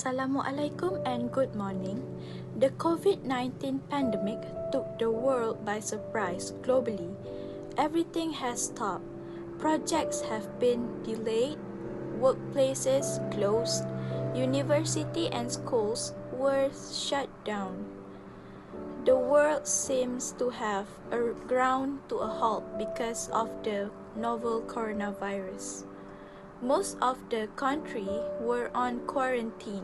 Assalamualaikum and good morning. The COVID-19 pandemic took the world by surprise globally. Everything has stopped. Projects have been delayed, workplaces closed, university and schools were shut down. The world seems to have ground to a halt because of the novel coronavirus. Most of the country were on quarantine.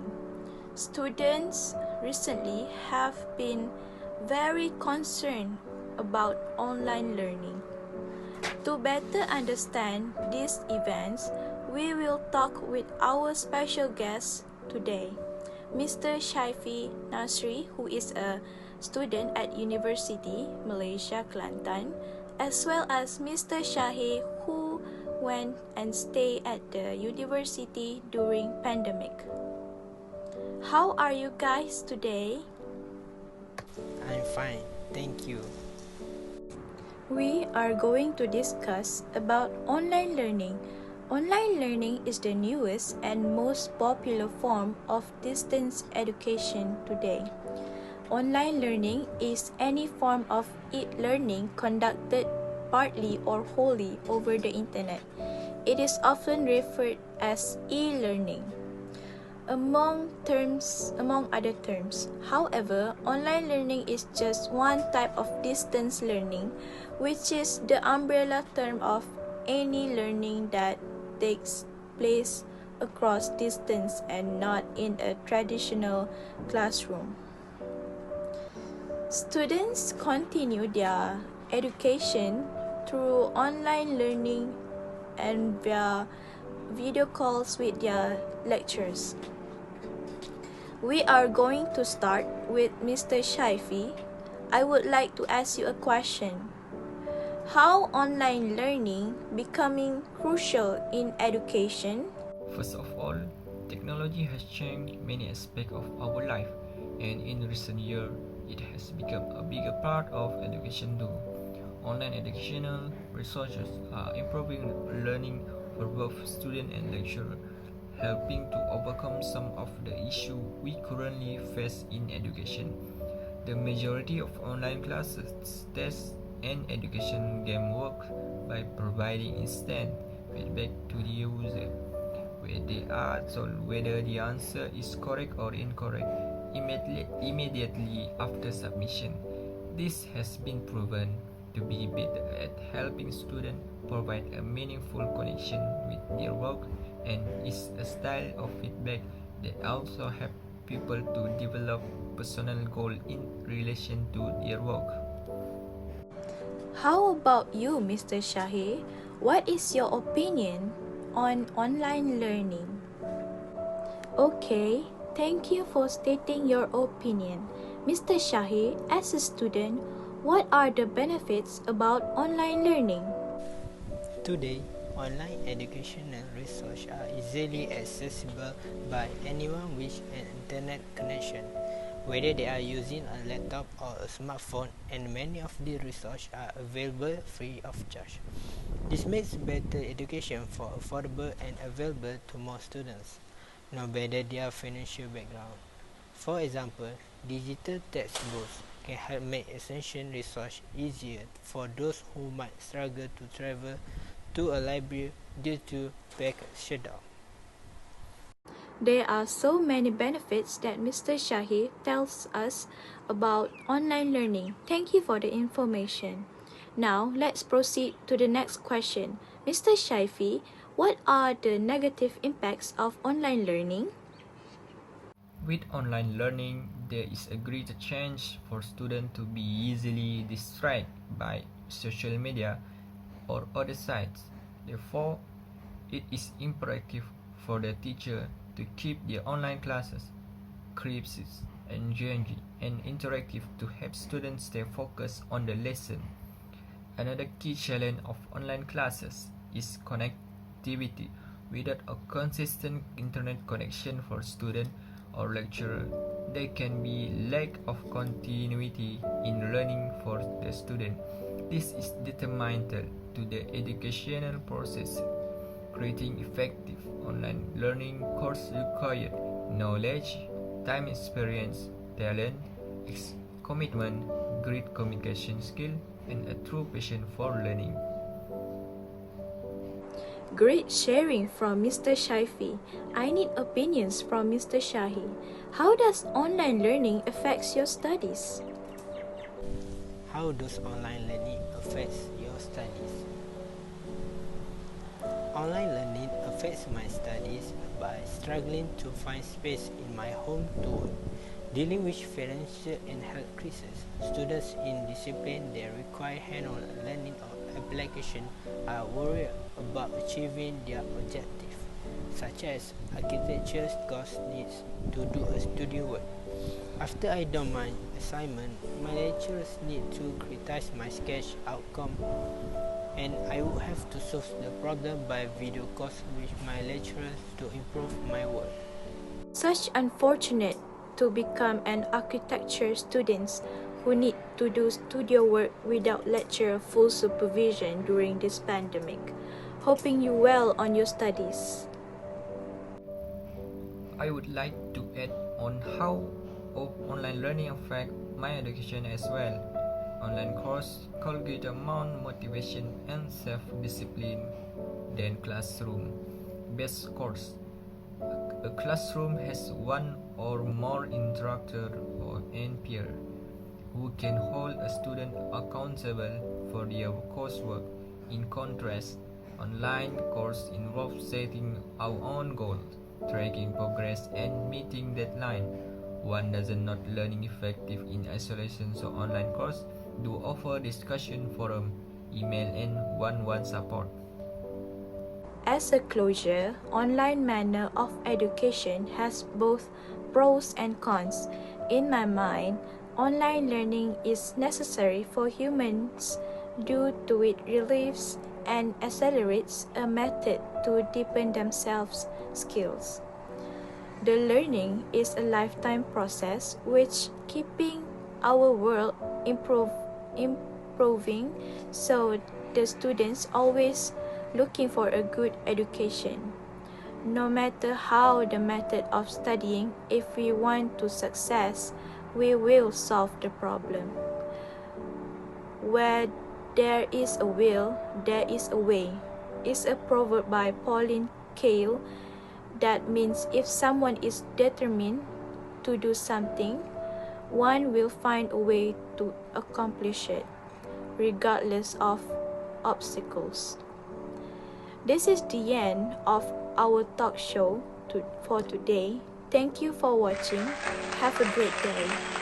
Students recently have been very concerned about online learning. To better understand these events, we will talk with our special guest today, Mr. SYAHIR NASRI, who is a student at University Malaysia Kelantan, as well as Mr. SYAHIR, who went and stayed at the university during pandemic. How are you guys today? I'm fine, thank you. We are going to discuss about online learning. Online learning is the newest and most popular form of distance education today. Online learning is any form of e-learning conducted partly or wholly over the internet. It is often referred as e-learning. Among other terms, however, online learning is just one type of distance learning, which is the umbrella term of any learning that takes place across distance and not in a traditional classroom. Students continue their education through online learning and via video calls with their lecturers. We are going to start with Mr. SYAHIR. I would like to ask you a question. How online learning becoming crucial in education? First of all, technology has changed many aspects of our life, and in recent years, it has become a bigger part of education too. Online educational resources are improving learning for both students and lecturers, helping to overcome some of the issues we currently face in education. The majority of online classes, tests, and education game work by providing instant feedback to the user, where they are told whether the answer is correct or incorrect immediately after submission. This has been proven to be better at helping students provide a meaningful connection with their work, and is a style of feedback that also helps people to develop personal goals in relation to their work. How about you, Mr. SYAHIR? What is your opinion on online learning? Okay, thank you for stating your opinion. Mr. SYAHIR, as a student, what are the benefits about online learning? Today, online educational resources are easily accessible by anyone with an internet connection, whether they are using a laptop or a smartphone, and many of the resources are available free of charge. This makes better education for affordable and available to more students, no matter their financial background. For example, digital textbooks can help make essential resources easier for those who might struggle to travel to a library due to packed schedule. There are so many benefits that Mr. SYAHIR tells us about online learning. Thank you for the information. Now, let's proceed to the next question. Mr. SYAHIR, what are the negative impacts of online learning? With online learning, there is a greater chance for students to be easily distracted by social media or other sites. Therefore, it is imperative for the teacher to keep the online classes crisp, engaging, and interactive to help students stay focused on the lesson. Another key challenge of online classes is connectivity. Without a consistent internet connection for students or lecturers, there can be lack of continuity in learning for the student. This is detrimental to the educational process. Creating effective online learning courses requires knowledge, time experience, talent, commitment, great communication skill, and a true passion for learning. Great sharing from Mr. SHAYFI. I need opinions from Mr. SYAHIR. How does online learning affects your studies? How does online learning affect your studies? Online learning affects my studies by struggling to find space in my home to work. Dealing with financial and health crises, students in discipline that require hands-on learning or application are worried about achieving their objective, such as architecture's course needs to do a studio work. After I do my assignment, my lecturers need to criticize my sketch outcome, and I would have to solve the problem by video calls with my lecturers to improve my work. Such unfortunate to become an architecture students who need to do studio work without lecturer full supervision during this pandemic. Hoping you well on your studies. I would like to add on how online learning affect my education as well. Online course cultivate amount motivation and self-discipline than classroom-based course. A classroom has one or more instructor or peer who can hold a student accountable for their coursework. In contrast, online course involves setting our own goals, tracking progress, and meeting deadline. One doesn't not learning effective in isolation, so online course do offer discussion forum, email, and one-on-one support. As a closure, online manner of education has both pros and cons. In my mind, online learning is necessary for humans due to it relieves and accelerates a method to deepen themselves skills. The learning is a lifetime process which keeping our world improving, so the students always looking for a good education. No matter how the method of studying, if we want to success, we will solve the problem. Where there is a will, there is a way. It's a proverb by Pauline Kael that means if someone is determined to do something, one will find a way to accomplish it, regardless of obstacles. This is the end of our talk show for today. Thank you for watching. Have a great day.